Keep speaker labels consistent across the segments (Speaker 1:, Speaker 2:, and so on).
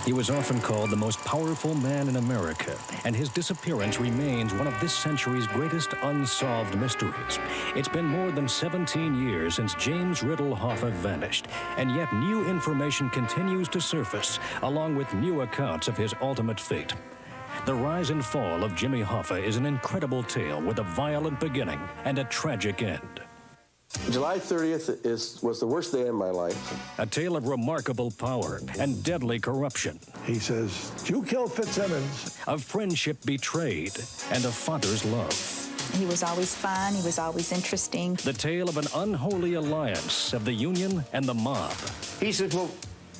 Speaker 1: He was often called the most powerful man in America, and his disappearance remains one of this century's greatest unsolved mysteries. It's been more than 17 years since James Riddle Hoffa vanished, and yet new information continues to surface, along with new accounts of his ultimate fate. The rise and fall of Jimmy Hoffa is an incredible tale with a violent beginning and a tragic end.
Speaker 2: July 30th was the worst day in my life.
Speaker 1: A tale of remarkable power and deadly corruption.
Speaker 3: He says, "You killed Fitzsimmons."
Speaker 1: Of friendship betrayed and a father's love.
Speaker 4: He was always fun. He was always interesting.
Speaker 1: The tale of an unholy alliance of the Union and the mob.
Speaker 5: He says, well,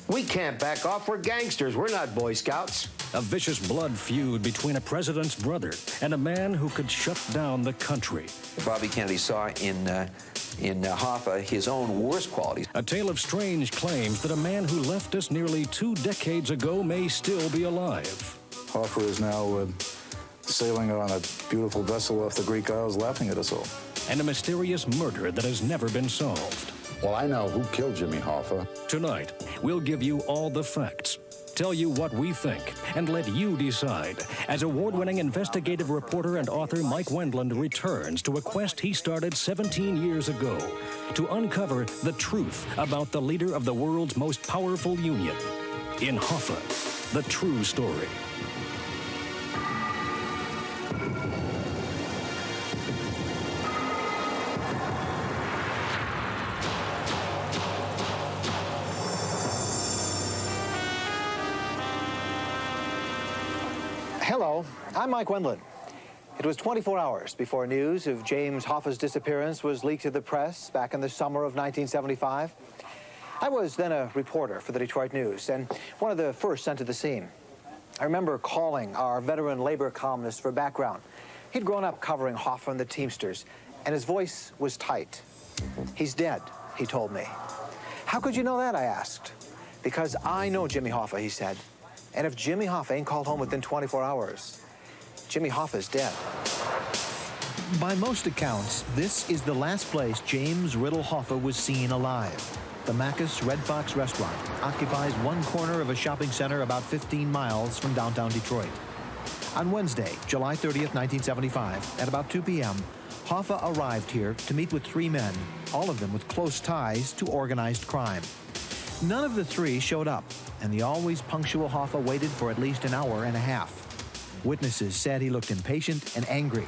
Speaker 5: we can't back off. We're gangsters. We're not Boy Scouts.
Speaker 1: A vicious blood feud between a president's brother and a man who could shut down the country.
Speaker 6: Bobby Kennedy saw in Hoffa his own worst qualities.
Speaker 1: A tale of strange claims that a man who left us nearly 2 decades ago may still be alive.
Speaker 3: Hoffa is now sailing on a beautiful vessel off the Greek Isles, laughing at us all.
Speaker 1: And a mysterious murder that has never been solved.
Speaker 7: Well, I know who killed Jimmy Hoffa.
Speaker 1: Tonight, we'll give you all the facts, tell you what we think, and let you decide as award-winning investigative reporter and author Mike Wendland returns to a quest he started 17 years ago to uncover the truth about the leader of the world's most powerful union. In Hoffa, the true story.
Speaker 8: Hello, I'm Mike Wendland. It was 24 hours before news of James Hoffa's disappearance was leaked to the press back in the summer of 1975. I was then a reporter for the Detroit News and one of the first sent to the scene. I remember calling our veteran labor columnist for background. He'd grown up covering Hoffa and the Teamsters, and his voice was tight. "He's dead," he told me. "How could you know that?" I asked. "Because I know Jimmy Hoffa," he said. "And if Jimmy Hoffa ain't called home within 24 hours, Jimmy Hoffa's dead."
Speaker 9: By most accounts, this is the last place James Riddle Hoffa was seen alive. The Macus Red Fox restaurant occupies one corner of a shopping center about 15 miles from downtown Detroit. On Wednesday, July 30th, 1975, at about 2 p.m., Hoffa arrived here to meet with 3 men, all of them with close ties to organized crime. None of the 3 showed up, and the always punctual Hoffa waited for at least an hour and a half. Witnesses said he looked impatient and angry.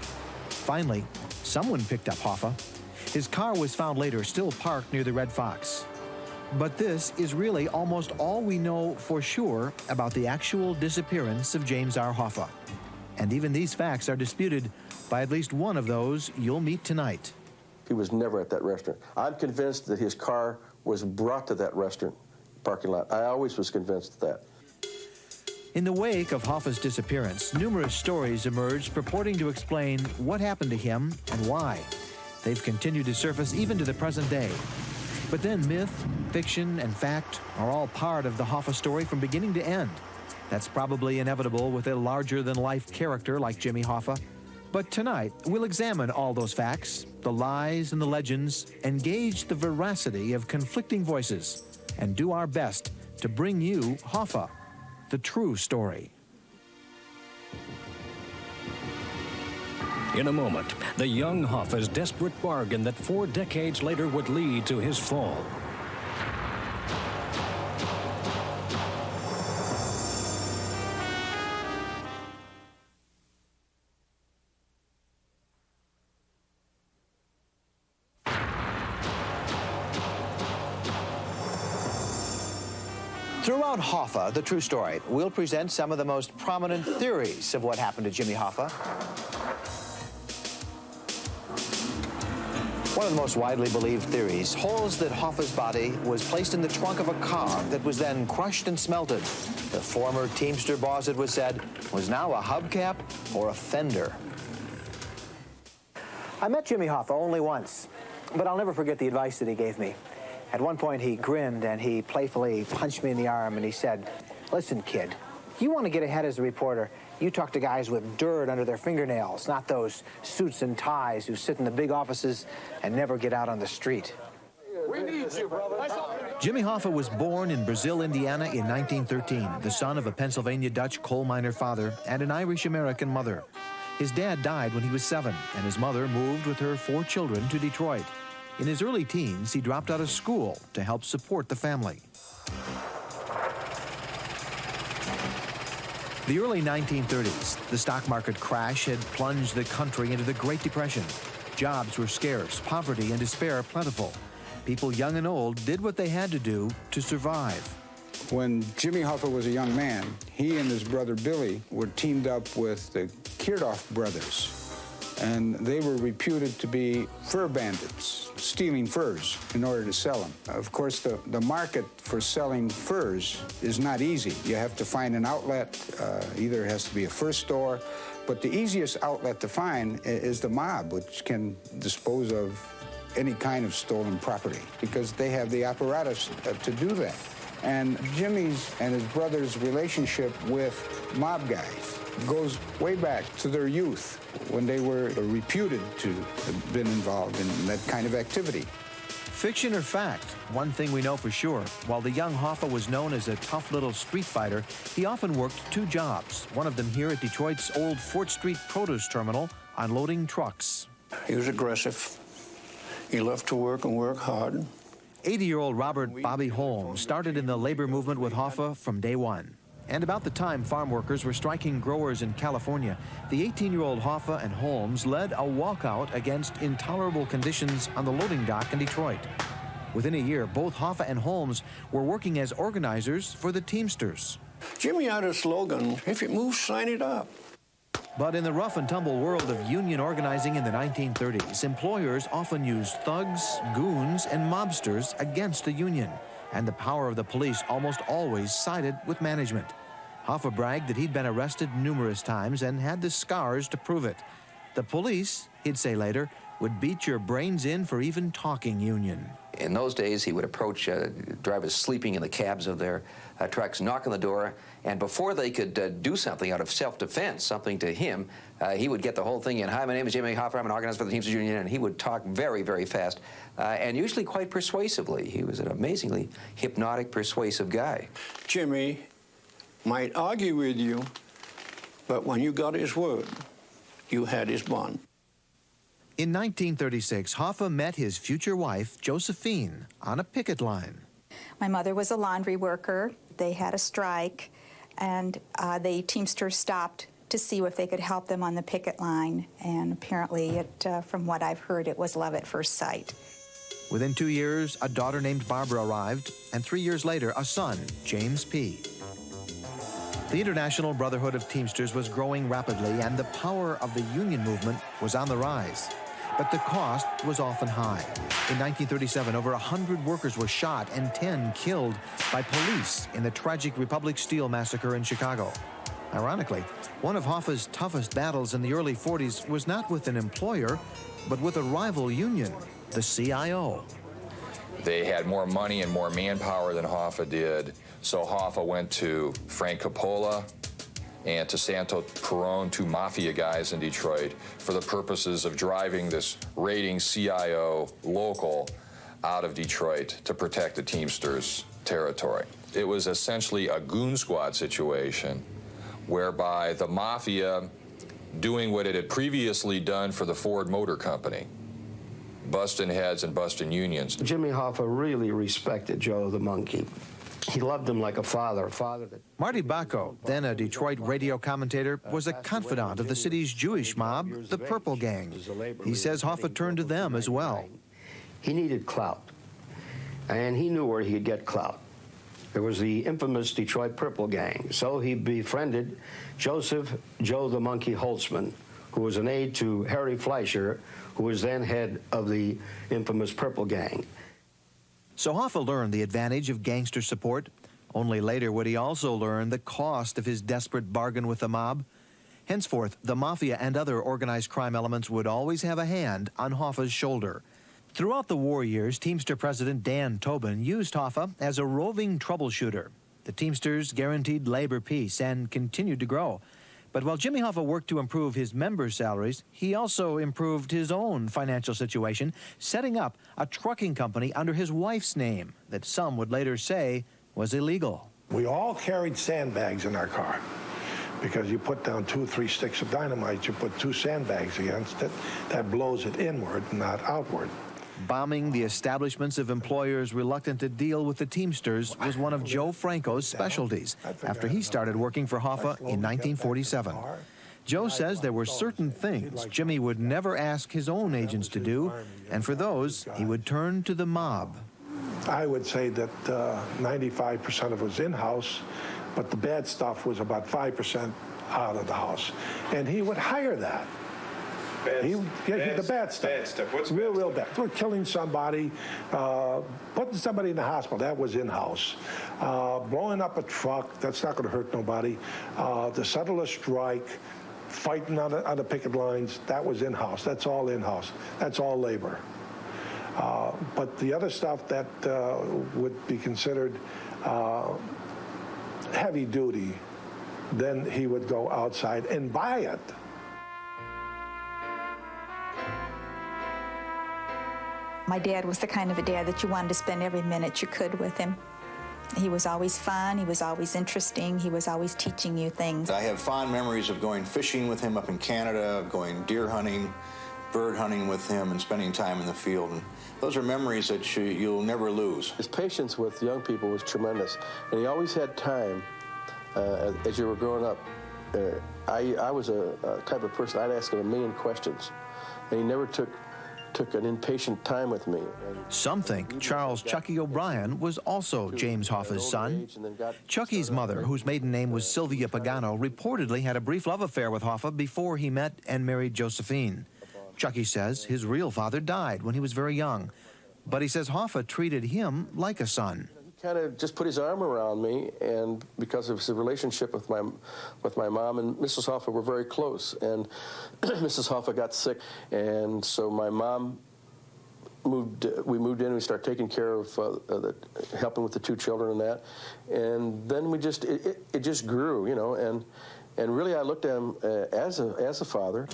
Speaker 9: Finally, someone picked up Hoffa. His car was found later still parked near the Red Fox. But this is really almost all we know for sure about the actual disappearance of James R. Hoffa. And even these facts are disputed by at least one of those you'll meet tonight.
Speaker 2: He was never at that restaurant. I'm convinced that his car was brought to that restaurant parking lot. I always was convinced of that.
Speaker 9: In the wake of Hoffa's disappearance, numerous stories emerged purporting to explain what happened to him and why. They've continued to surface even to the present day. But then myth, fiction, and fact are all part of the Hoffa story from beginning to end. That's probably inevitable with a larger-than-life character like Jimmy Hoffa. But tonight, we'll examine all those facts, the lies and the legends, and gauge the veracity of conflicting voices, and do our best to bring you Hoffa, the true story.
Speaker 1: In a moment, the young Hoffa's desperate bargain that 4 decades later would lead to his fall.
Speaker 8: Throughout Hoffa, the true story, we'll present some of the most prominent theories of what happened to Jimmy Hoffa. One of the most widely believed theories holds that Hoffa's body was placed in the trunk of a car that was then crushed and smelted. The former Teamster boss, it was said, was now a hubcap or a fender. I met Jimmy Hoffa only once, but I'll never forget the advice that he gave me. At one point, he grinned and he playfully punched me in the arm and he said, "Listen, kid, you want to get ahead as a reporter, you talk to guys with dirt under their fingernails, not those suits and ties who sit in the big offices and never get out on the street."
Speaker 10: We need you, brother.
Speaker 9: Jimmy Hoffa was born in Brazil, Indiana in 1913, the son of a Pennsylvania Dutch coal miner father and an Irish-American mother. His dad died when he was 7, and his mother moved with her 4 children to Detroit. In his early teens, he dropped out of school to help support the family. The early 1930s, the stock market crash had plunged the country into the Great Depression. Jobs were scarce, poverty and despair plentiful. People young and old did what they had to do to survive.
Speaker 10: When Jimmy Hoffa was a young man, he and his brother Billy were teamed up with the Kirdoff brothers, and they were reputed to be fur bandits, stealing furs in order to sell them. Of course, the market for selling furs is not easy. You have to find an outlet, either it has to be a fur store, but the easiest outlet to find is the mob, which can dispose of any kind of stolen property, because they have the apparatus to do that. And Jimmy's and his brother's relationship with mob guys goes way back to their youth, when they were reputed to have been involved in that kind of activity.
Speaker 9: Fiction or fact, one thing we know for sure, while the young Hoffa was known as a tough little street fighter, he often worked 2 jobs, one of them here at Detroit's old Fort Street produce terminal, unloading trucks.
Speaker 11: He was aggressive. He loved to work and work hard.
Speaker 9: 80-year-old Robert Bobby Holmes started in the labor movement with Hoffa from day one. And about the time farm workers were striking growers in California, the 18-year-old Hoffa and Holmes led a walkout against intolerable conditions on the loading dock in Detroit. Within a year, both Hoffa and Holmes were working as organizers for the Teamsters.
Speaker 11: Jimmy had a slogan, if it moves, sign it up.
Speaker 9: But in the rough and tumble world of union organizing in the 1930s, employers often used thugs, goons, and mobsters against the union. And the power of the police almost always sided with management. Hoffa bragged that he'd been arrested numerous times and had the scars to prove it. The police, he'd say later, would beat your brains in for even talking union.
Speaker 6: In those days, he would approach drivers sleeping in the cabs of their trucks, knock on the door, and before they could do something out of self-defense, something to him, he would get the whole thing in. Hi, my name is Jimmy Hoffa. I'm an organizer for the Teamsters Union, and he would talk very, very fast, and usually quite persuasively. He was an amazingly hypnotic, persuasive guy.
Speaker 11: Jimmy might argue with you, but when you got his word, you had his bond.
Speaker 9: In 1936, Hoffa met his future wife, Josephine, on a picket line.
Speaker 4: My mother was a laundry worker. They had a strike, and the Teamsters stopped to see if they could help them on the picket line. And apparently, from what I've heard, it was love at first sight.
Speaker 9: Within 2 years, a daughter named Barbara arrived, and 3 years later, a son, James P. The International Brotherhood of Teamsters was growing rapidly, and the power of the union movement was on the rise. But the cost was often high. In 1937, over 100 workers were shot and 10 killed by police in the tragic Republic Steel massacre in Chicago. Ironically, one of Hoffa's toughest battles in the early 40s was not with an employer, but with a rival union, the CIO.
Speaker 12: They had more money and more manpower than Hoffa did, so Hoffa went to Frank Coppola and to Santo Perone, 2 mafia guys in Detroit, for the purposes of driving this raiding CIO local out of Detroit to protect the Teamsters' territory. It was essentially a goon squad situation whereby the mafia, doing what it had previously done for the Ford Motor Company, busting heads and busting unions.
Speaker 5: Jimmy Hoffa really respected Joe the Monkey. He loved him like a father that...
Speaker 9: Marty Bacco, then a Detroit radio commentator, was a confidant of the city's Jewish mob, the Purple Gang. He says Hoffa turned to them as well.
Speaker 5: He needed clout, and he knew where he'd get clout. There was the infamous Detroit Purple Gang, so he befriended Joseph Joe the Monkey Holtzman, who was an aide to Harry Fleischer, who was then head of the infamous Purple Gang.
Speaker 9: So Hoffa learned the advantage of gangster support. Only later would he also learn the cost of his desperate bargain with the mob. Henceforth, the mafia and other organized crime elements would always have a hand on Hoffa's shoulder. Throughout the war years, Teamster President Dan Tobin used Hoffa as a roving troubleshooter. The Teamsters guaranteed labor peace and continued to grow. But while Jimmy Hoffa worked to improve his members' salaries, he also improved his own financial situation, setting up a trucking company under his wife's name that some would later say was illegal.
Speaker 13: We all carried sandbags in our car because you put down 2 or 3 sticks of dynamite, you put 2 sandbags against it, that blows it inward, not outward.
Speaker 9: Bombing the establishments of employers reluctant to deal with the Teamsters was one of Joe Franco's specialties after he started working for Hoffa in 1947. Joe says there were certain things Jimmy would never ask his own agents to do, and for those, he would turn to the mob.
Speaker 13: I would say that 95% of it was in-house, but the bad stuff was about 5% out of the house. And he would hire that. The bad stuff.
Speaker 14: Bad stuff. What's
Speaker 13: real bad? We're killing somebody, putting somebody in the hospital. That was in-house. Blowing up a truck. That's not going to hurt nobody. To settle a strike, fighting on the picket lines. That was in-house. That's all in-house. That's all labor. But the other stuff that would be considered heavy duty, then he would go outside and buy it.
Speaker 4: My dad was the kind of a dad that you wanted to spend every minute you could with him. He was always fun, he was always interesting, he was always teaching you things.
Speaker 15: I have fond memories of going fishing with him up in Canada, going deer hunting, bird hunting with him, and spending time in the field. And those are memories that you'll never lose.
Speaker 2: His patience with young people was tremendous, and he always had time as you were growing up. I was a type of person, I'd ask him a million questions, and he never took an impatient time with me.
Speaker 9: Some think Charles Chucky O'Brien was also James Hoffa's son. Chucky's mother, whose maiden name was Sylvia Pagano, reportedly had a brief love affair with Hoffa before he met and married Josephine. Chucky says his real father died when he was very young, but he says Hoffa treated him like a son.
Speaker 2: He kind of just put his arm around me, and because of his relationship with my mom and Mrs. Hoffa were very close, and Mrs. Hoffa got sick, and so my mom we moved in, we started taking care of helping with the 2 children and that, and then it just grew, you know, and really I looked at him as a father.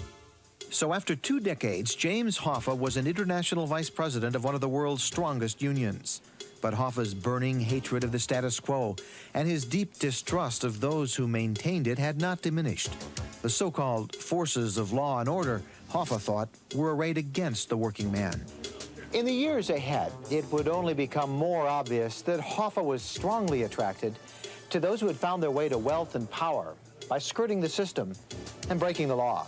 Speaker 9: So after 2 decades, James Hoffa was an international vice president of one of the world's strongest unions. But Hoffa's burning hatred of the status quo and his deep distrust of those who maintained it had not diminished. The so-called forces of law and order, Hoffa thought, were arrayed against the working man.
Speaker 8: In the years ahead, it would only become more obvious that Hoffa was strongly attracted to those who had found their way to wealth and power by skirting the system and breaking the law.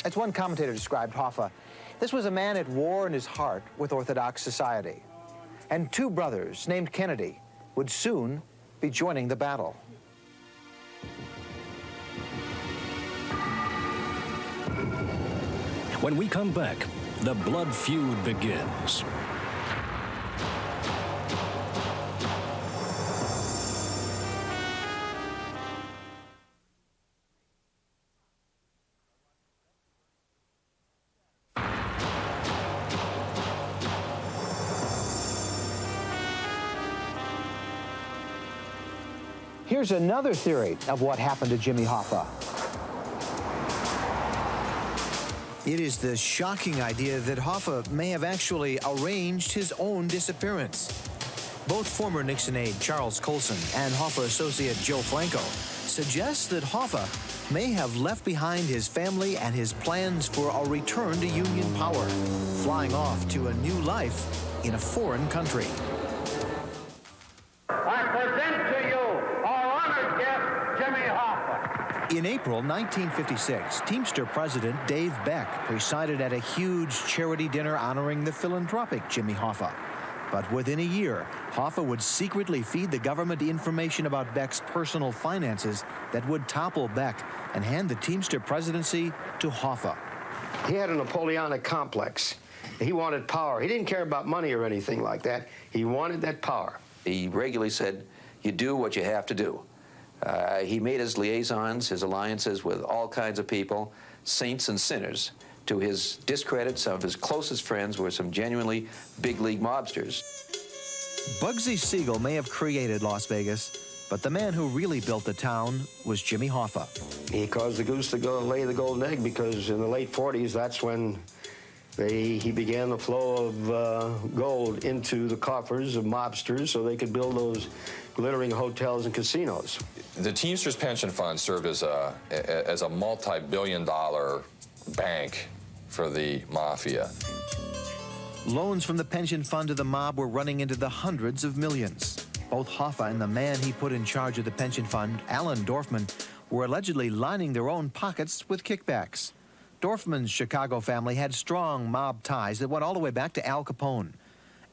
Speaker 8: As one commentator described Hoffa, this was a man at war in his heart with Orthodox society. And 2 brothers named Kennedy would soon be joining the battle.
Speaker 1: When we come back, the blood feud begins.
Speaker 8: Here's another theory of what happened to Jimmy Hoffa.
Speaker 9: It is the shocking idea that Hoffa may have actually arranged his own disappearance. Both former Nixon aide Charles Colson and Hoffa associate Joe Franco suggest that Hoffa may have left behind his family and his plans for a return to Union power, flying off to a new life in a foreign country.
Speaker 16: I present to you our honored guest, Jimmy Hoffa.
Speaker 9: In April 1956, Teamster President Dave Beck presided at a huge charity dinner honoring the philanthropic Jimmy Hoffa. But within a year, Hoffa would secretly feed the government information about Beck's personal finances that would topple Beck and hand the Teamster presidency to Hoffa.
Speaker 5: He had a Napoleonic complex. He wanted power. He didn't care about money or anything like that. He wanted that power.
Speaker 6: He regularly said, you do what you have to do. He made his liaisons, his alliances with all kinds of people, saints and sinners. To his discredit, some of his closest friends were some genuinely big league mobsters.
Speaker 9: Bugsy Siegel may have created Las Vegas, But the man who really built the town was Jimmy Hoffa.
Speaker 5: He caused the goose to go and lay the golden egg, because in the late 40s, that's when he began the flow of gold into the coffers of mobsters so they could build those glittering hotels and casinos.
Speaker 12: The Teamsters Pension Fund served as a multi-billion-dollar bank for the mafia.
Speaker 9: Loans from the pension fund to the mob were running into the hundreds of millions. Both Hoffa and the man he put in charge of the pension fund, Alan Dorfman, were allegedly lining their own pockets with kickbacks. Dorfman's Chicago family had strong mob ties that went all the way back to Al Capone.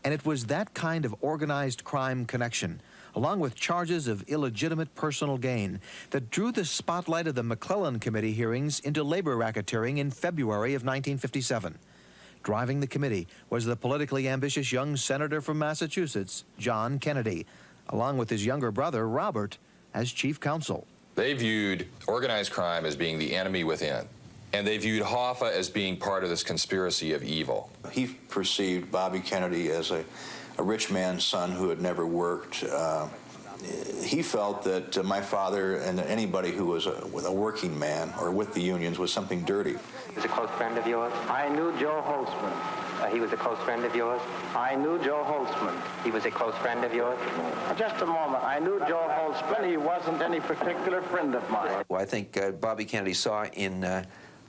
Speaker 9: And it was that kind of organized crime connection, along with charges of illegitimate personal gain, that drew the spotlight of the McClellan Committee hearings into labor racketeering in February of 1957. Driving the committee was the politically ambitious young senator from Massachusetts, John Kennedy, along with his younger brother, Robert, as chief counsel.
Speaker 12: They viewed organized crime as being the enemy within, and they viewed Hoffa as being part of this conspiracy of evil.
Speaker 15: He perceived Bobby Kennedy as a rich man's son who had never worked. He felt that my father and anybody who was a working man or with the unions was something dirty.
Speaker 14: He was a close friend of yours? I knew Joe Holtzman. He was a close friend of yours? I knew Joe Holtzman. He was a close friend of yours? Just a moment. I knew Joe Holtzman. He wasn't any particular friend of mine.
Speaker 6: Well, I think Bobby Kennedy saw in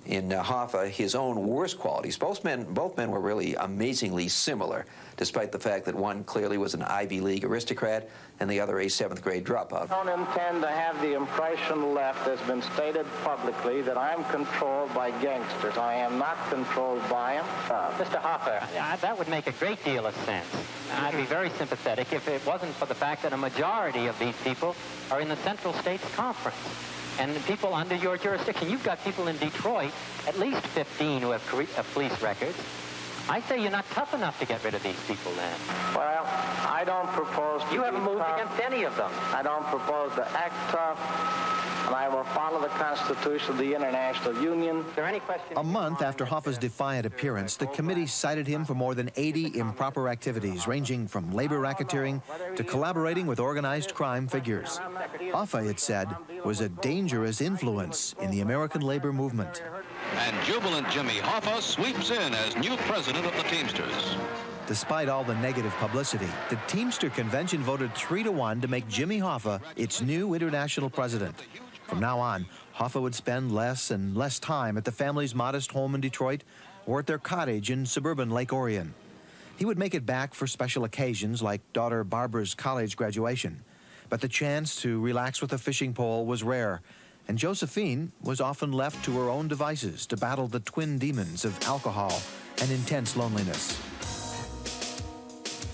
Speaker 6: Hoffa his own worst qualities. Both men were really amazingly similar, despite the fact that one clearly was an Ivy League aristocrat and the other a 7th grade dropout.
Speaker 14: I don't intend to have the impression left that's been stated publicly that I'm controlled by gangsters. I am not controlled by them.
Speaker 17: Mr. Hoffa, that would make a great deal of sense. I'd be very sympathetic if it wasn't for the fact that a majority of these people are in the Central States Conference. And people under your jurisdiction, you've got people in Detroit, at least 15 who have police records. I say you're not tough enough to get rid of these people then.
Speaker 14: Well, I don't propose to...
Speaker 17: You haven't moved
Speaker 14: tough.
Speaker 17: against any of them.
Speaker 14: I don't propose to act tough, and I will follow the Constitution of the International Union.
Speaker 17: Is there any question?
Speaker 9: A month after Hoffa's defiant appearance, the committee cited him for more than 80 improper activities, ranging from labor racketeering to collaborating with organized crime figures. Hoffa, it said, was a dangerous influence in the American labor movement.
Speaker 18: And jubilant Jimmy Hoffa sweeps in as new president of the Teamsters.
Speaker 9: Despite all the negative publicity, the Teamster Convention voted 3-1 to make Jimmy Hoffa its new international president. From now on, Hoffa would spend less and less time at the family's modest home in Detroit or at their cottage in suburban Lake Orion. He would make it back for special occasions like daughter Barbara's college graduation. But the chance to relax with a fishing pole was rare, and Josephine was often left to her own devices to battle the twin demons of alcohol and intense loneliness.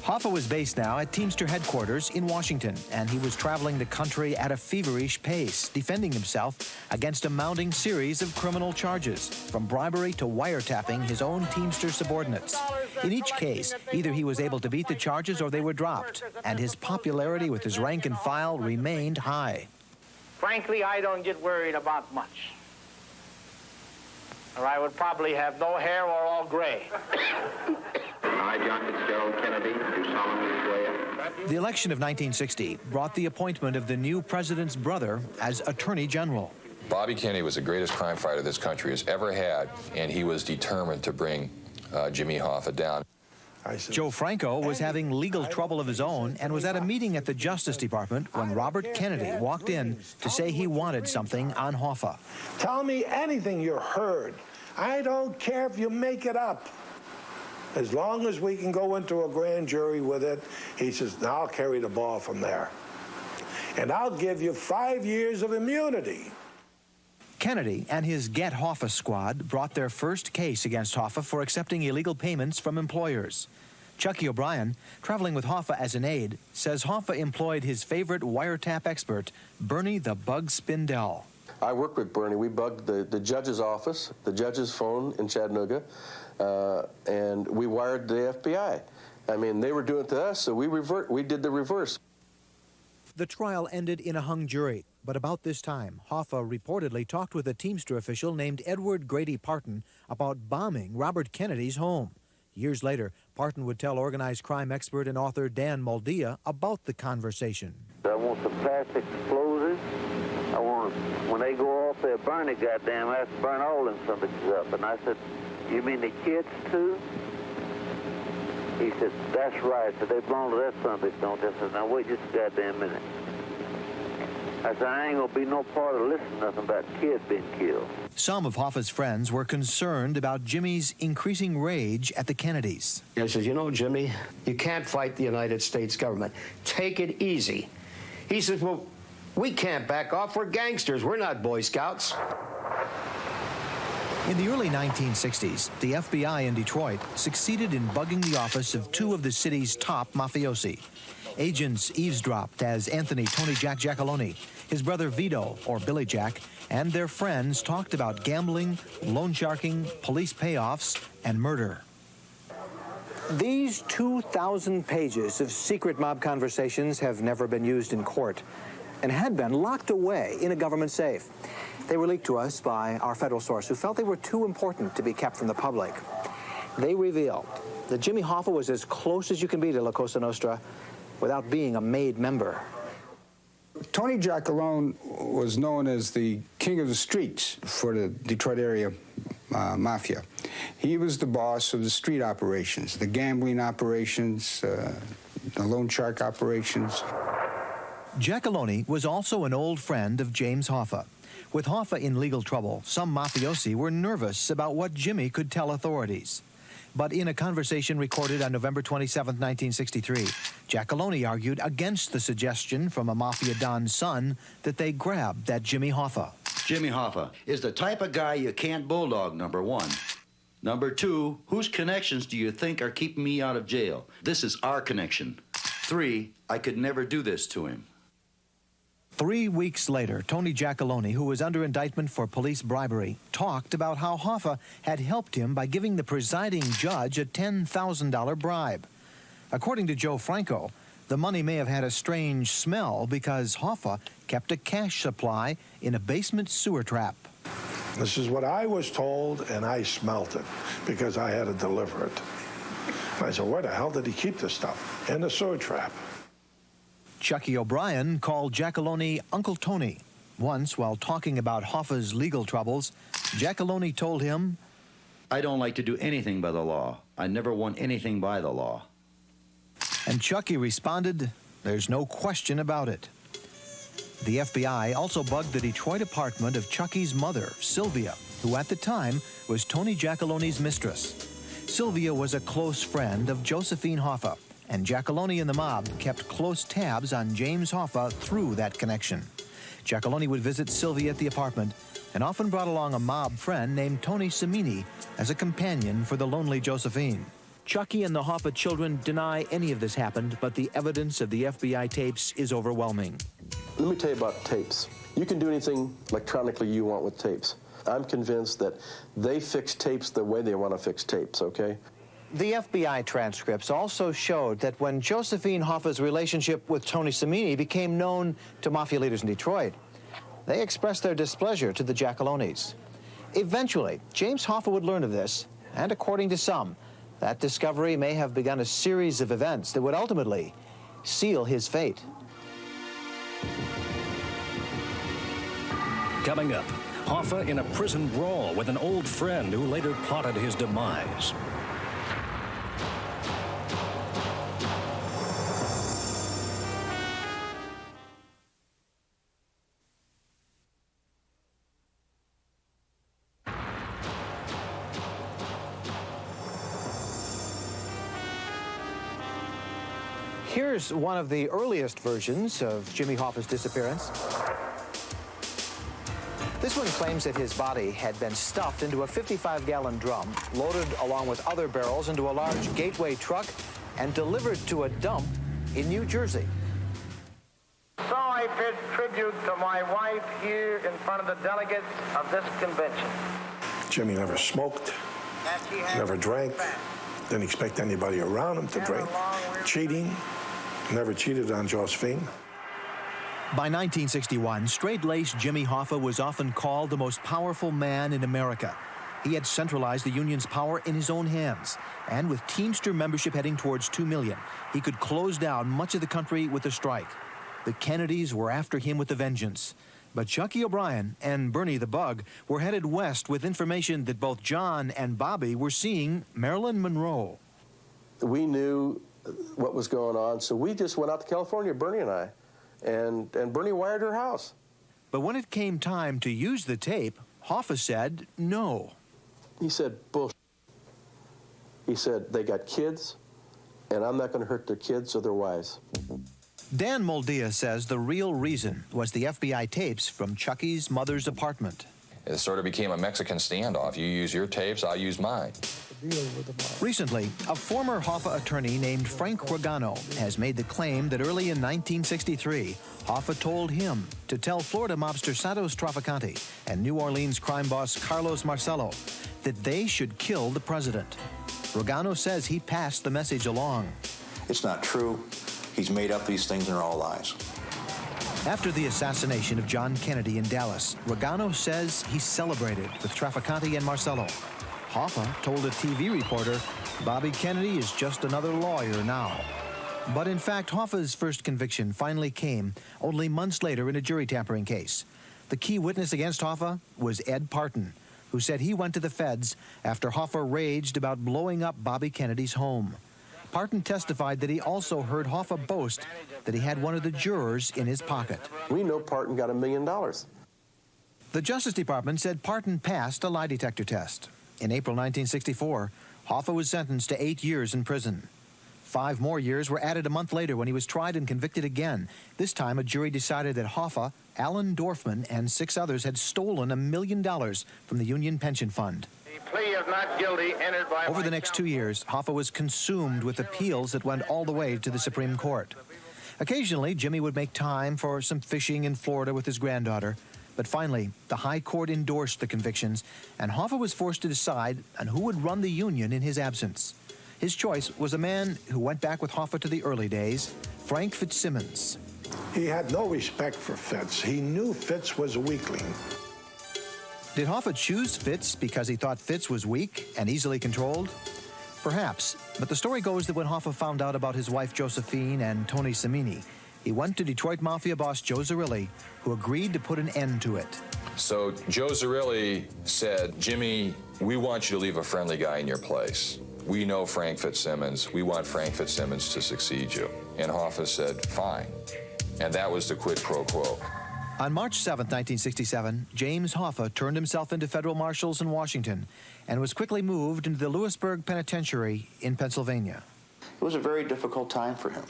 Speaker 9: Hoffa was based now at Teamster headquarters in Washington, and he was traveling the country at a feverish pace, defending himself against a mounting series of criminal charges, from bribery to wiretapping his own Teamster subordinates. In each case, either he was able to beat the charges or they were dropped, and his popularity with his rank and file remained high.
Speaker 14: Frankly, I don't get worried about much. Or I would probably have no hair or all gray.
Speaker 16: I, John Fitzgerald Kennedy, do solemnly swear.
Speaker 9: The election of 1960 brought the appointment of the new president's brother as Attorney General.
Speaker 12: Bobby Kennedy was the greatest crime fighter this country has ever had, and he was determined to bring Jimmy Hoffa down.
Speaker 9: Joe Franco was having legal trouble of his own and was at a meeting at the Justice Department when Robert Kennedy walked in to say he wanted something on Hoffa.
Speaker 13: Tell me anything you heard. I don't care if you make it up. As long as we can go into a grand jury with it, he says, now I'll carry the ball from there. And I'll give you 5 years of immunity.
Speaker 9: Kennedy and his Get Hoffa squad brought their first case against Hoffa for accepting illegal payments from employers. Chucky O'Brien, traveling with Hoffa as an aide, says Hoffa employed his favorite wiretap expert, Bernie the Bug Spindell.
Speaker 2: I worked with Bernie. We bugged the judge's office, the judge's phone in Chattanooga, and we wired the FBI. I mean, they were doing it to us, so we did the reverse.
Speaker 9: The trial ended in a hung jury, but about this time, Hoffa reportedly talked with a Teamster official named Edward Grady Parton about bombing Robert Kennedy's home. Years later, Parton would tell organized crime expert and author Dan Moldia about the conversation.
Speaker 19: I want some plastic explosives. I want, when they go off, they'll burn the goddamn ass, burn all them something up. And I said, you mean the kids too? He said, that's right. So they belong to that something, don't they? I said, now wait just a goddamn minute. I said, I ain't gonna be no part of listening to nothing about kids being killed.
Speaker 9: Some of Hoffa's friends were concerned about Jimmy's increasing rage at the Kennedys.
Speaker 5: I said, you know, Jimmy, you can't fight the United States government. Take it easy. He says, well, we can't back off. We're gangsters. We're not Boy Scouts.
Speaker 9: In the early 1960s, the FBI in Detroit succeeded in bugging the office of two of the city's top mafiosi. Agents eavesdropped as Anthony Tony Jack Giacalone, his brother Vito, or Billy Jack, and their friends talked about gambling, loan sharking, police payoffs, and murder.
Speaker 8: These 2,000 pages of secret mob conversations have never been used in court and had been locked away in a government safe. They were leaked to us by our federal source who felt they were too important to be kept from the public. They revealed that Jimmy Hoffa was as close as you can be to La Cosa Nostra without being a made member.
Speaker 10: Tony Giacalone was known as the king of the streets for the Detroit area mafia. He was the boss of the street operations, the gambling operations, the loan shark operations.
Speaker 9: Giacalone was also an old friend of James Hoffa. With Hoffa in legal trouble, some mafiosi were nervous about what Jimmy could tell authorities. But in a conversation recorded on November 27, 1963, Giacalone argued against the suggestion from a mafia don's son that they grab that Jimmy Hoffa.
Speaker 20: Jimmy Hoffa is the type of guy you can't bulldog, number one. Number two, whose connections do you think are keeping me out of jail? This is our connection. 3, I could never do this to him.
Speaker 9: 3 weeks later, Tony Giacalone, who was under indictment for police bribery, talked about how Hoffa had helped him by giving the presiding judge a $10,000 bribe. According to Joe Franco, the money may have had a strange smell because Hoffa kept a cash supply in a basement sewer trap.
Speaker 13: This is what I was told, and I smelt it because I had to deliver it. I said, where the hell did he keep this stuff? In the sewer trap.
Speaker 9: Chucky O'Brien called Giacalone Uncle Tony. Once, while talking about Hoffa's legal troubles, Giacalone told him,
Speaker 20: I don't like to do anything by the law. I never want anything by the law.
Speaker 9: And Chucky responded, there's no question about it. The FBI also bugged the Detroit apartment of Chucky's mother, Sylvia, who at the time was Tony Giacalone's mistress. Sylvia was a close friend of Josephine Hoffa, and Giacalone and the mob kept close tabs on James Hoffa through that connection. Giacalone would visit Sylvia at the apartment and often brought along a mob friend named Tony Cimini as a companion for the lonely Josephine. Chucky and the Hoffa children deny any of this happened, but the evidence of the FBI tapes is overwhelming.
Speaker 2: Let me tell you about tapes. You can do anything electronically you want with tapes. I'm convinced that they fix tapes the way they want to fix tapes, okay?
Speaker 8: The FBI transcripts also showed that when Josephine Hoffa's relationship with Tony Cimini became known to mafia leaders in Detroit, they expressed their displeasure to the Giacalones. Eventually, James Hoffa would learn of this, and according to some, that discovery may have begun a series of events that would ultimately seal his fate.
Speaker 1: Coming up, Hoffa in a prison brawl with an old friend who later plotted his demise.
Speaker 8: Here's one of the earliest versions of Jimmy Hoffa's disappearance. This one claims that his body had been stuffed into a 55-gallon drum, loaded along with other barrels into a large gateway truck, and delivered to a dump in New Jersey.
Speaker 14: So I bid tribute to my wife here in front of the delegates of this convention.
Speaker 13: Jimmy never smoked, never drank, didn't expect anybody around him to drink. Cheating, never cheated on Josephine.
Speaker 9: By 1961, straight-laced Jimmy Hoffa was often called the most powerful man in America. He had centralized the union's power in his own hands. And with Teamster membership heading towards 2 million, he could close down much of the country with a strike. The Kennedys were after him with a vengeance. But Chucky O'Brien and Bernie the Bug were headed west with information that both John and Bobby were seeing Marilyn Monroe.
Speaker 2: We knew what was going on, so we just went out to California, Bernie and I, and Bernie wired her house.
Speaker 9: But when it came time to use the tape, Hoffa said no.
Speaker 2: He said, bullshit. He said, they got kids, and I'm not going to hurt their kids or their wives.
Speaker 9: Dan Moldia says the real reason was the FBI tapes from Chucky's mother's apartment.
Speaker 12: It sort of became a Mexican standoff. You use your tapes, I'll use mine.
Speaker 9: Recently, a former Hoffa attorney named Frank Regano has made the claim that early in 1963, Hoffa told him to tell Florida mobster Santos Trafficante and New Orleans crime boss Carlos Marcello that they should kill the president. Regano says he passed the message along.
Speaker 15: It's not true. He's made up these things and they're all lies.
Speaker 9: After the assassination of John Kennedy in Dallas, Regano says he celebrated with Trafficante and Marcello. Hoffa told a TV reporter, Bobby Kennedy is just another lawyer now. But in fact, Hoffa's first conviction finally came only months later in a jury tampering case. The key witness against Hoffa was Ed Parton, who said he went to the feds after Hoffa raged about blowing up Bobby Kennedy's home. Parton testified that he also heard Hoffa boast that he had one of the jurors in his pocket.
Speaker 2: We know Parton got $1 million.
Speaker 9: The Justice Department said Parton passed a lie detector test. In April 1964, Hoffa was sentenced to 8 years in prison. 5 more years were added a month later when he was tried and convicted again. This time, a jury decided that Hoffa, Alan Dorfman, and 6 others had stolen $1 million from the Union Pension Fund.
Speaker 16: Plea of not guilty entered by
Speaker 9: Over the next 2 years, Hoffa was consumed with appeals that went all the way to the Supreme Court. Occasionally, Jimmy would make time for some fishing in Florida with his granddaughter. But finally, the High Court endorsed the convictions, and Hoffa was forced to decide on who would run the union in his absence. His choice was a man who went back with Hoffa to the early days, Frank Fitzsimmons.
Speaker 13: He had no respect for Fitz. He knew Fitz was a weakling.
Speaker 9: Did Hoffa choose Fitz because he thought Fitz was weak and easily controlled? Perhaps, but the story goes that when Hoffa found out about his wife Josephine and Tony Samini, he went to Detroit Mafia boss Joe Zerilli, who agreed to put an end to it.
Speaker 12: So Joe Zerilli said, Jimmy, we want you to leave a friendly guy in your place. We know Frank Fitzsimmons. We want Frank Fitzsimmons to succeed you. And Hoffa said, fine. And that was the quid pro quo.
Speaker 9: On March 7, 1967, James Hoffa turned himself into federal marshals in Washington and was quickly moved into the Lewisburg Penitentiary in Pennsylvania.
Speaker 15: It was a very difficult time for him.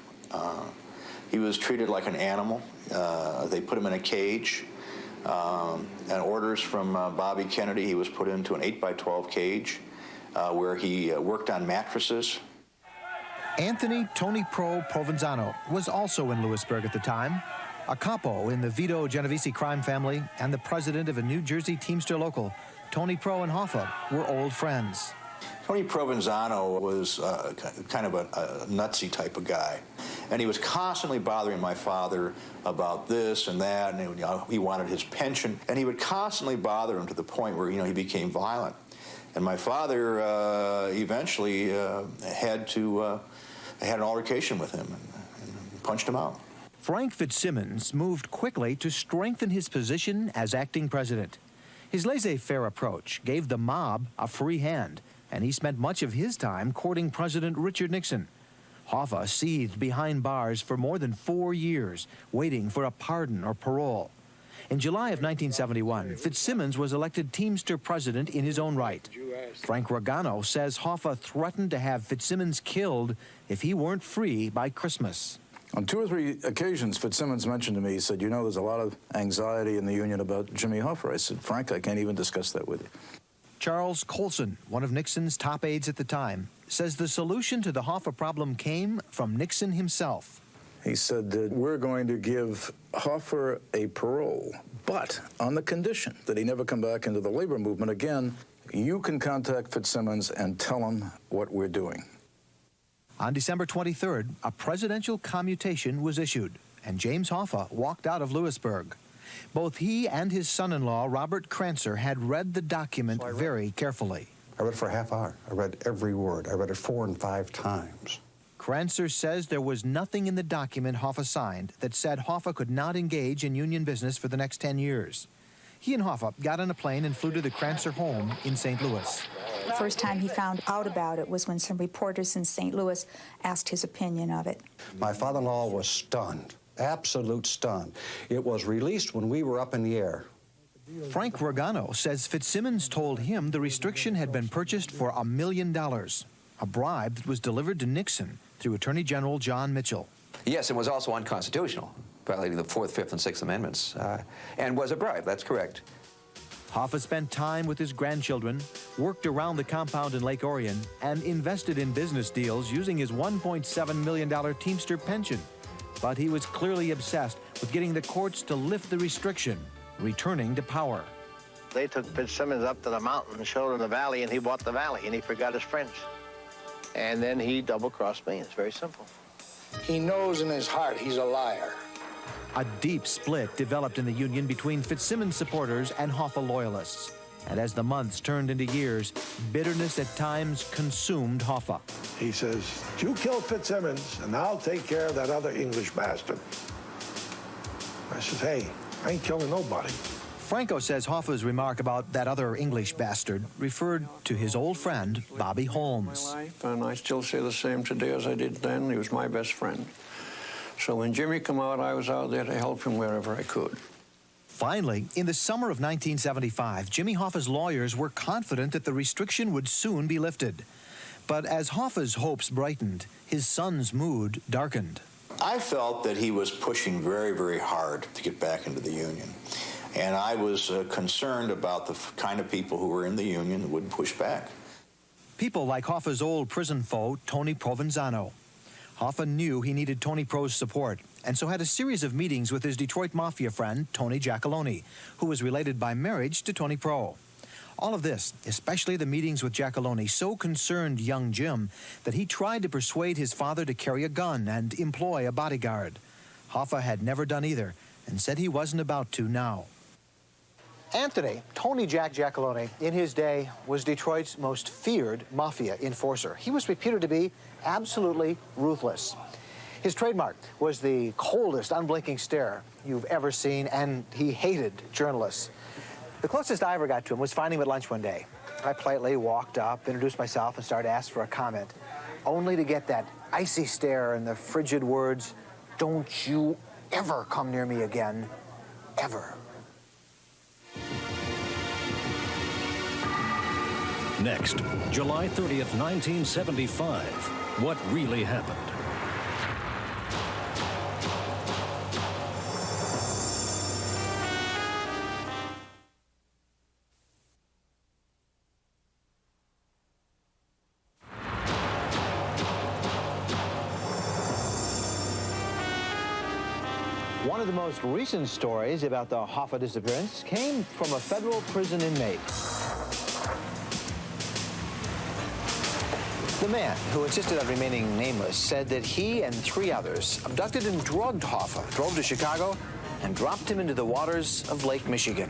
Speaker 15: He was treated like an animal. They put him in a cage. And orders from Bobby Kennedy, he was put into an 8x12 cage where he worked on mattresses.
Speaker 9: Anthony Tony Pro Provenzano was also in Lewisburg at the time, a capo in the Vito Genovese crime family and the president of a New Jersey Teamster local. Tony Pro and Hoffa were old friends.
Speaker 15: Tony Provenzano was kind of a nutsy type of guy. And he was constantly bothering my father about this and that, and he wanted his pension. And he would constantly bother him to the point where, he became violent. And my father eventually had an altercation with him and punched him out.
Speaker 9: Frank Fitzsimmons moved quickly to strengthen his position as acting president. His laissez-faire approach gave the mob a free hand, and he spent much of his time courting President Richard Nixon. Hoffa seethed behind bars for more than 4 years, waiting for a pardon or parole. In July of 1971, Fitzsimmons was elected Teamster president in his own right. Frank Regano says Hoffa threatened to have Fitzsimmons killed if he weren't free by Christmas.
Speaker 3: On 2 or 3 occasions, Fitzsimmons mentioned to me, he said, there's a lot of anxiety in the union about Jimmy Hoffa. I said, Frank, I can't even discuss that with you.
Speaker 9: Charles Colson, one of Nixon's top aides at the time, says the solution to the Hoffa problem came from Nixon himself.
Speaker 3: He said that we're going to give Hoffa a parole, but on the condition that he never come back into the labor movement again. You can contact Fitzsimmons and tell him what we're doing.
Speaker 9: On December 23rd, a presidential commutation was issued, and James Hoffa walked out of Lewisburg. Both he and his son-in-law, Robert Krancer, had read the document very carefully.
Speaker 21: I read it for a half hour. I read every word. I read it 4 and 5 times.
Speaker 9: Krancer says there was nothing in the document Hoffa signed that said Hoffa could not engage in union business for the next 10 years. He and Hoffa got on a plane and flew to the Krancer home in St. Louis.
Speaker 4: The first time he found out about it was when some reporters in St. Louis asked his opinion of it.
Speaker 21: My father-in-law was stunned, absolute stunned. It was released when we were up in the air.
Speaker 9: Frank Rogano says Fitzsimmons told him the restriction had been purchased for $1 million, a bribe that was delivered to Nixon through Attorney General John Mitchell.
Speaker 6: Yes, it was also unconstitutional, violating the 4th, 5th, and 6th Amendments, and was a bribe, that's correct.
Speaker 9: Hoffa spent time with his grandchildren, worked around the compound in Lake Orion, and invested in business deals using his $1.7 million Teamster pension. But he was clearly obsessed with getting the courts to lift the restriction, returning to power.
Speaker 22: They took Fitzsimmons up to the mountain and showed him the valley, and he bought the valley, and he forgot his French. And then he double-crossed me. It's very simple.
Speaker 3: He knows in his heart he's a liar.
Speaker 9: A deep split developed in the Union between Fitzsimmons supporters and Hoffa loyalists. And as the months turned into years, bitterness at times consumed Hoffa.
Speaker 13: He says, you kill Fitzsimmons, and I'll take care of that other English bastard. I says, hey, I ain't killing nobody.
Speaker 9: Franco says Hoffa's remark about that other English bastard referred to his old friend, Bobby Holmes.
Speaker 11: And I still say the same today as I did then. He was my best friend. So when Jimmy came out, I was out there to help him wherever I could.
Speaker 9: Finally, in the summer of 1975, Jimmy Hoffa's lawyers were confident that the restriction would soon be lifted. But as Hoffa's hopes brightened, his son's mood darkened.
Speaker 15: I felt that he was pushing very, very hard to get back into the Union. And I was concerned about the kind of people who were in the Union that would push back.
Speaker 9: People like Hoffa's old prison foe, Tony Provenzano. Hoffa knew he needed Tony Pro's support, and so had a series of meetings with his Detroit Mafia friend, Tony Giacalone, who was related by marriage to Tony Pro. All of this, especially the meetings with Giacalone, so concerned young Jim that he tried to persuade his father to carry a gun and employ a bodyguard. Hoffa had never done either, and said he wasn't about to now.
Speaker 8: Anthony, Tony Jack Giacalone, in his day, was Detroit's most feared mafia enforcer. He was reputed to be absolutely ruthless. His trademark was the coldest, unblinking stare you've ever seen, and he hated journalists. The closest I ever got to him was finding him at lunch one day. I politely walked up, introduced myself, and started to ask for a comment, only to get that icy stare and the frigid words, "Don't you ever come near me again, ever."
Speaker 1: Next, July 30th, 1975. What really happened?
Speaker 8: One of the most recent stories about the Hoffa disappearance came from a federal prison inmate. The man, who insisted on remaining nameless, said that he and 3 others abducted and drugged Hoffa, drove to Chicago, and dropped him into the waters of Lake Michigan.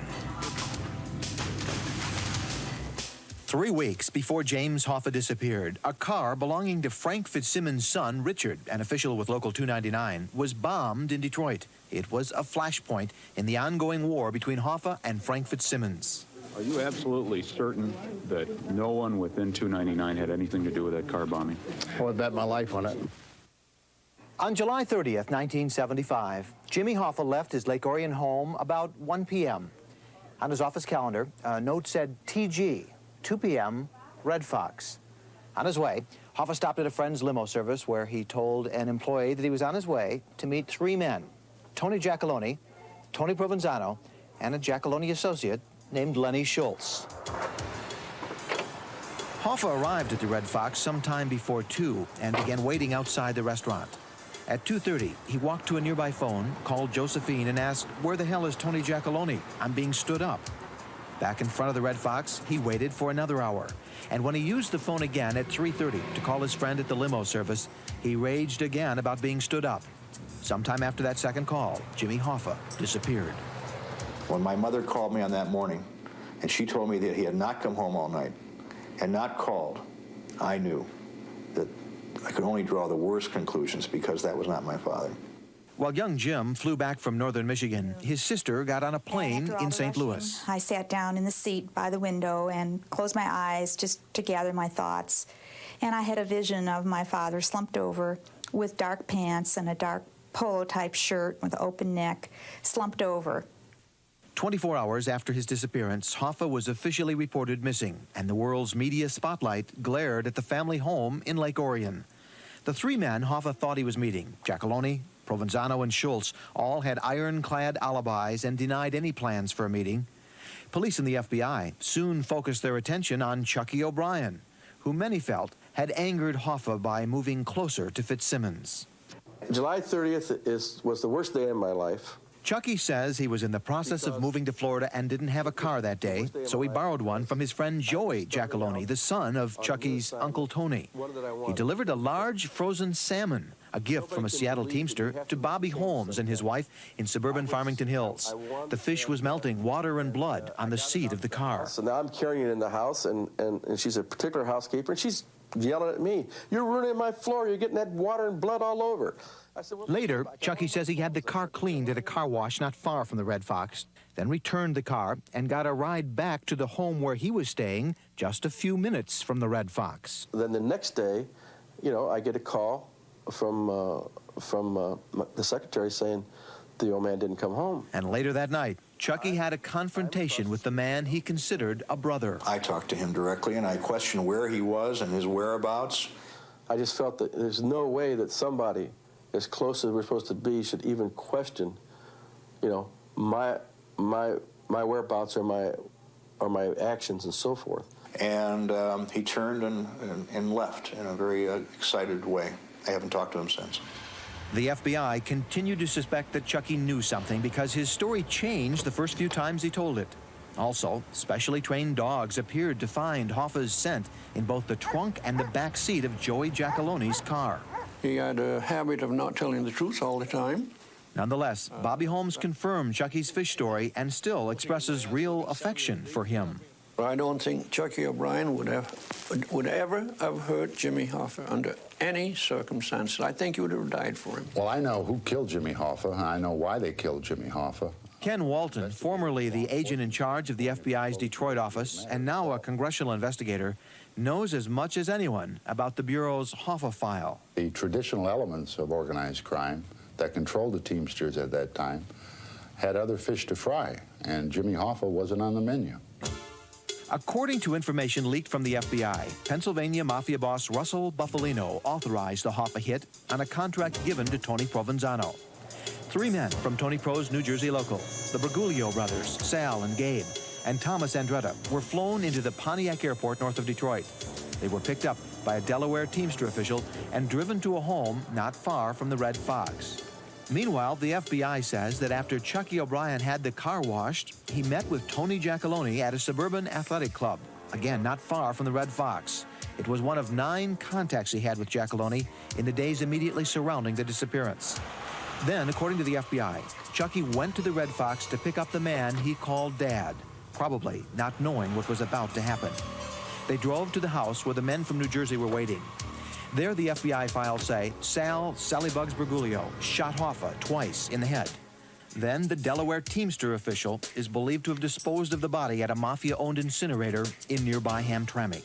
Speaker 9: 3 weeks before James Hoffa disappeared, a car belonging to Frank Fitzsimmons' son, Richard, an official with Local 299, was bombed in Detroit. It was a flashpoint in the ongoing war between Hoffa and Frank Fitzsimmons.
Speaker 23: Are you absolutely certain that no one within 299 had anything to do with that car bombing?
Speaker 22: I would bet my life on it.
Speaker 8: On July 30th, 1975, Jimmy Hoffa left his Lake Orion home about 1 p.m. On his office calendar, a note said TG, 2 p.m., Red Fox. On his way, Hoffa stopped at a friend's limo service where he told an employee that he was on his way to meet 3 men, Tony Giacalone, Tony Provenzano, and a Giacalone associate named Lenny Schultz. Hoffa arrived at the Red Fox sometime before 2 and began waiting outside the restaurant. At 2:30, he walked to a nearby phone, called Josephine, and asked, "Where the hell is Tony Giacalone? I'm being stood up." Back in front of the Red Fox, he waited for another hour. And when he used the phone again at 3:30 to call his friend at the limo service, he raged again about being stood up. Sometime after that second call, Jimmy Hoffa disappeared.
Speaker 15: When my mother called me on that morning, and she told me that he had not come home all night, and not called, I knew that I could only draw the worst conclusions because that was not my father.
Speaker 9: While young Jim flew back from northern Michigan, his sister got on a plane in St. Louis.
Speaker 4: I sat down in the seat by the window and closed my eyes just to gather my thoughts. And I had a vision of my father slumped over with dark pants and a dark polo-type shirt with an open neck, slumped over.
Speaker 9: 24 hours after his disappearance, Hoffa was officially reported missing, and the world's media spotlight glared at the family home in Lake Orion. The three men Hoffa thought he was meeting, Giacalone, Provenzano, and Schultz, all had ironclad alibis and denied any plans for a meeting. Police and the FBI soon focused their attention on Chucky O'Brien, who many felt had angered Hoffa by moving closer to Fitzsimmons.
Speaker 2: July 30th was the worst day in my life.
Speaker 9: Chucky says he was in the process of moving to Florida and didn't have a car that day, so he borrowed one from his friend Joey Giacalone, the son of Chucky's Uncle Tony. He delivered a large frozen salmon, a gift from a Seattle teamster, to Bobby Holmes and his wife in suburban Farmington Hills. The fish was melting water and blood on the seat of the car.
Speaker 2: So now I'm carrying it in the house, and she's a particular housekeeper, and she's yelling at me, "You're ruining my floor, you're getting that water and blood all over."
Speaker 9: Later, Chucky says he had the car cleaned at a car wash not far from the Red Fox, then returned the car and got a ride back to the home where he was staying just a few minutes from the Red Fox.
Speaker 2: Then the next day, I get a call from the secretary saying the old man didn't come home.
Speaker 9: And later that night, Chucky had a confrontation with the man he considered a brother.
Speaker 15: I talked to him directly, and I questioned where he was and his whereabouts.
Speaker 2: I just felt that there's no way that somebody as close as we're supposed to be should even question, my whereabouts or my actions and so forth.
Speaker 15: And he turned and left in a very excited way. I haven't talked to him since.
Speaker 9: The FBI continued to suspect that Chucky knew something because his story changed the first few times he told it. Also, specially trained dogs appeared to find Hoffa's scent in both the trunk and the back seat of Joey Giacalone's car.
Speaker 11: He had a habit of not telling the truth all the time.
Speaker 9: Nonetheless, Bobby Holmes confirmed Chucky's fish story and still expresses real affection for him.
Speaker 11: I don't think Chucky O'Brien would ever have hurt Jimmy Hoffa under any circumstances. I think he would have died for him.
Speaker 7: Well, I know who killed Jimmy Hoffa, and I know why they killed Jimmy Hoffa.
Speaker 9: Ken Walton, formerly the agent in charge of the FBI's Detroit office and now a congressional investigator, knows as much as anyone about the Bureau's Hoffa file.
Speaker 7: The traditional elements of organized crime that controlled the Teamsters at that time had other fish to fry, and Jimmy Hoffa wasn't on the menu.
Speaker 9: According to information leaked from the FBI, Pennsylvania Mafia boss Russell Buffalino authorized the Hoffa hit on a contract given to Tony Provenzano. Three men from Tony Pro's New Jersey local, the Bergoglio brothers, Sal and Gabe, and Thomas Andretta, were flown into the Pontiac Airport north of Detroit. They were picked up by a Delaware Teamster official and driven to a home not far from the Red Fox. Meanwhile, the FBI says that after Chucky O'Brien had the car washed, he met with Tony Giacalone at a suburban athletic club, again not far from the Red Fox. It was one of 9 contacts he had with Giacalone in the days immediately surrounding the disappearance. Then, according to the FBI, Chucky went to the Red Fox to pick up the man he called Dad, probably not knowing what was about to happen. They drove to the house where the men from New Jersey were waiting. There, the FBI files say Sally Bugs Bergoglio shot Hoffa twice in the head. Then the Delaware Teamster official is believed to have disposed of the body at a Mafia-owned incinerator in nearby Hamtramck.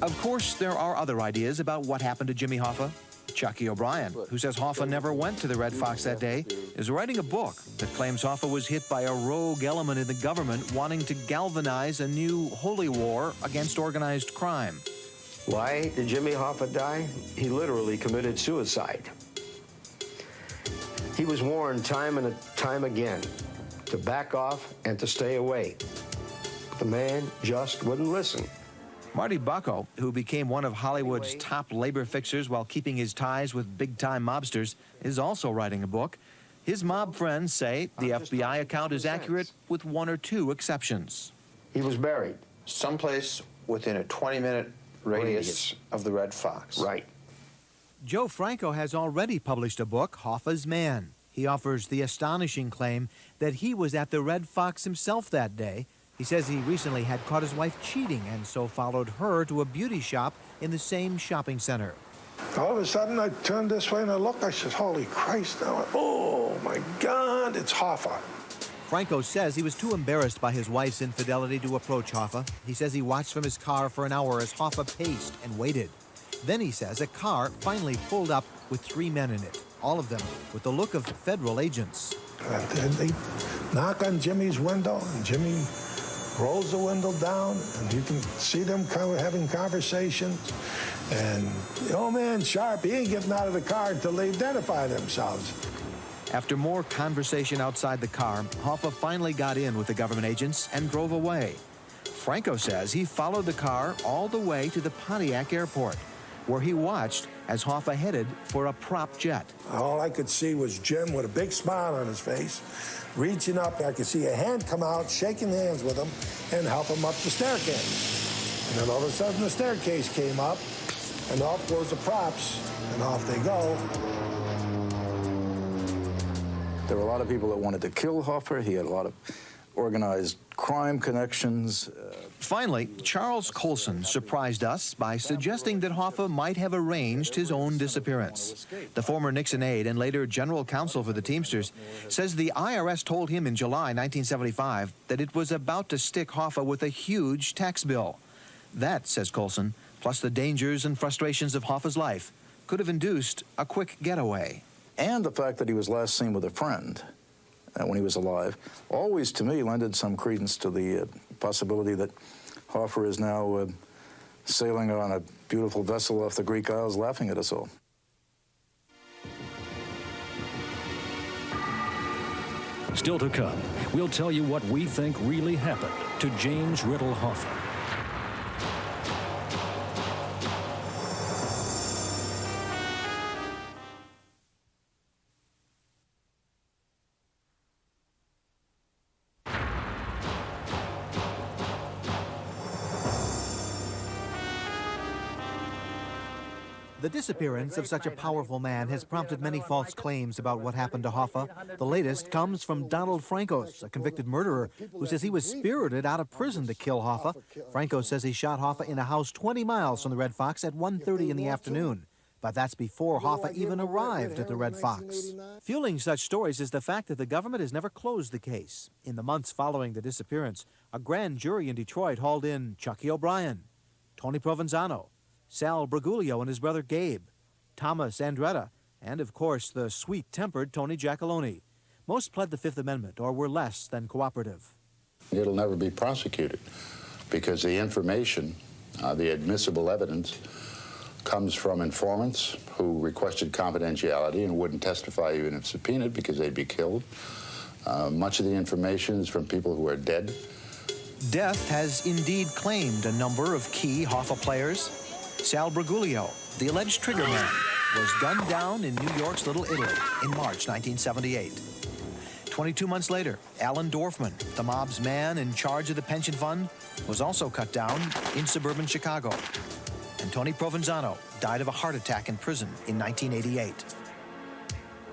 Speaker 9: Of course, there are other ideas about what happened to Jimmy Hoffa. Chucky O'Brien, who says Hoffa never went to the Red Fox that day, is writing a book that claims Hoffa was hit by a rogue element in the government wanting to galvanize a new holy war against organized crime.
Speaker 5: Why did Jimmy Hoffa die? He literally committed suicide. He was warned time and time again to back off and to stay away. The man just wouldn't listen.
Speaker 9: Marty Bucco, who became one of Hollywood's top labor fixers while keeping his ties with big-time mobsters, is also writing a book. His mob friends say the FBI account is accurate with 1 or 2 exceptions.
Speaker 5: He was buried
Speaker 22: someplace within a 20-minute radius of the Red Fox.
Speaker 5: Right.
Speaker 9: Joe Franco has already published a book, Hoffa's Man. He offers the astonishing claim that he was at the Red Fox himself that day. He says he recently had caught his wife cheating and so followed her to a beauty shop in the same shopping center.
Speaker 13: All of a sudden, I turned this way and I looked. I said, holy Christ. I went, oh, my God, it's Hoffa.
Speaker 9: Franco says he was too embarrassed by his wife's infidelity to approach Hoffa. He says he watched from his car for an hour as Hoffa paced and waited. Then he says a car finally pulled up with 3 men in it, all of them with the look of federal agents.
Speaker 13: And they knock on Jimmy's window, and Jimmy rolls the window down, and you can see them kind of having conversations. And the old man, sharp, he ain't getting out of the car until they identify themselves.
Speaker 9: After more conversation outside the car, Hoffa finally got in with the government agents and drove away. Franco says he followed the car all the way to the Pontiac airport, where he watched as Hoffa headed for a prop jet.
Speaker 13: All I could see was Jim with a big smile on his face, reaching up. I could see a hand come out, shaking hands with him, and help him up the staircase. And then all of a sudden the staircase came up, and off goes the props, and off they go.
Speaker 3: There were a lot of people that wanted to kill Hoffa. He had a lot of organized crime connections.
Speaker 9: Finally, Charles Colson surprised us by suggesting that Hoffa might have arranged his own disappearance. The former Nixon aide and later general counsel for the Teamsters says the IRS told him in July 1975 that it was about to stick Hoffa with a huge tax bill. That, says Colson, plus the dangers and frustrations of Hoffa's life, could have induced a quick getaway.
Speaker 3: And the fact that he was last seen with a friend when he was alive always, to me, lended some credence to the possibility that Hoffa is now sailing on a beautiful vessel off the Greek Isles laughing at us all.
Speaker 1: Still to come, we'll tell you what we think really happened to James Riddle Hoffa.
Speaker 9: The disappearance of such a powerful man has prompted many false claims about what happened to Hoffa. The latest comes from Donald Francos, a convicted murderer, who says he was spirited out of prison to kill Hoffa. Franco says he shot Hoffa in a house 20 miles from the Red Fox at 1:30 in the afternoon. But that's before Hoffa even arrived at the Red Fox. Fueling such stories is the fact that the government has never closed the case. In the months following the disappearance, a grand jury in Detroit hauled in Chucky O'Brien, Tony Provenzano, Sal Briguglio and his brother Gabe, Thomas Andretta, and of course the sweet-tempered Tony Giacalone. Most pled the Fifth Amendment or were less than cooperative.
Speaker 7: It'll never be prosecuted because the information, the admissible evidence, comes from informants who requested confidentiality and wouldn't testify even if subpoenaed because they'd be killed. Much of the information is from people who are dead.
Speaker 9: Death has indeed claimed a number of key Hoffa players. Sal Briguglio, the alleged triggerman, was gunned down in New York's Little Italy in March 1978. 22 months later, Alan Dorfman, the mob's man in charge of the pension fund, was also cut down in suburban Chicago. And Tony Provenzano died of a heart attack in prison in 1988.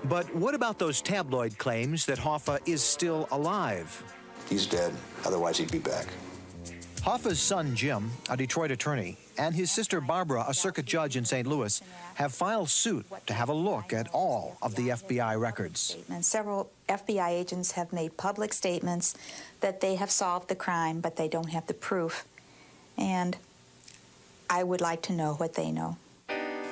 Speaker 9: But what about those tabloid claims that Hoffa is still alive?
Speaker 15: He's dead, otherwise he'd be back.
Speaker 9: Hoffa's son, Jim, a Detroit attorney, and his sister Barbara, a circuit judge in St. Louis, have filed suit to have a look at all of the FBI records.
Speaker 4: And several FBI agents have made public statements that they have solved the crime, but they don't have the proof. And I would like to know what they know.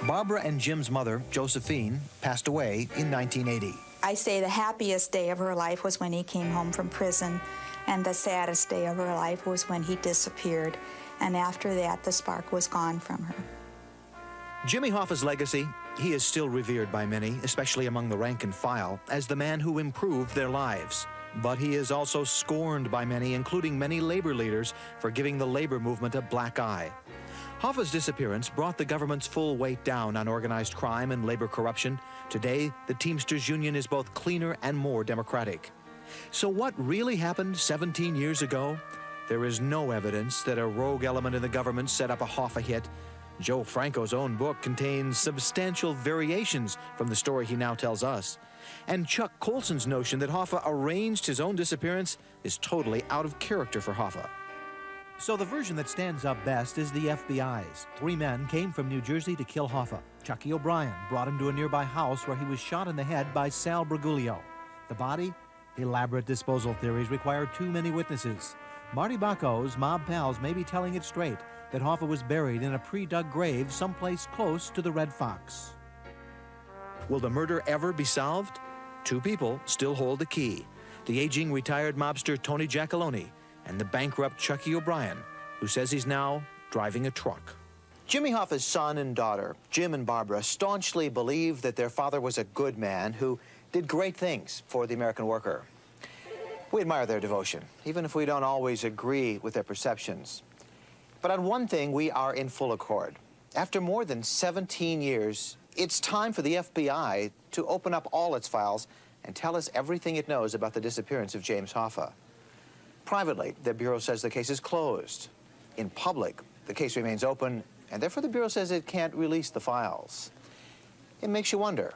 Speaker 9: Barbara and Jim's mother, Josephine, passed away in 1980.
Speaker 4: I say the happiest day of her life was when he came home from prison, and the saddest day of her life was when he disappeared. And after that, the spark was gone from her.
Speaker 9: Jimmy Hoffa's legacy, he is still revered by many, especially among the rank and file, as the man who improved their lives. But he is also scorned by many, including many labor leaders, for giving the labor movement a black eye. Hoffa's disappearance brought the government's full weight down on organized crime and labor corruption. Today, the Teamsters Union is both cleaner and more democratic. So what really happened 17 years ago? There is no evidence that a rogue element in the government set up a Hoffa hit. Joe Franco's own book contains substantial variations from the story he now tells us. And Chuck Colson's notion that Hoffa arranged his own disappearance is totally out of character for Hoffa. So the version that stands up best is the FBI's. 3 men came from New Jersey to kill Hoffa. Chucky O'Brien brought him to a nearby house where he was shot in the head by Sal Briguglio. The body? Elaborate disposal theories require too many witnesses. Marty Bacco's mob pals may be telling it straight that Hoffa was buried in a pre-dug grave someplace close to the Red Fox. Will the murder ever be solved? 2 people still hold the key. The aging retired mobster Tony Giacalone and the bankrupt Chucky O'Brien, who says he's now driving a truck.
Speaker 8: Jimmy Hoffa's son and daughter, Jim and Barbara, staunchly believe that their father was a good man who did great things for the American worker. We admire their devotion, even if we don't always agree with their perceptions. But on one thing, we are in full accord. After more than 17 years, it's time for the FBI to open up all its files and tell us everything it knows about the disappearance of James Hoffa. Privately, the Bureau says the case is closed. In public, the case remains open, and therefore the Bureau says it can't release the files. It makes you wonder,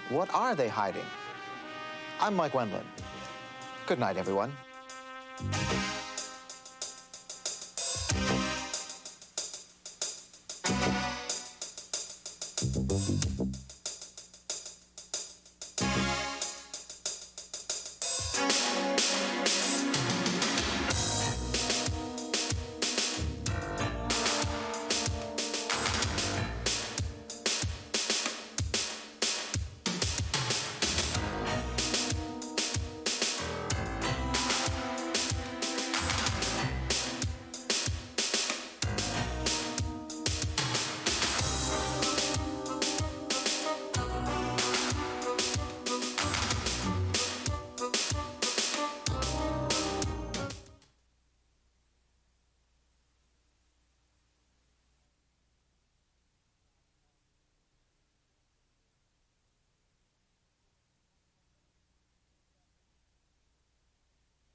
Speaker 8: what are they hiding? I'm Mike Wendland. Good night, everyone.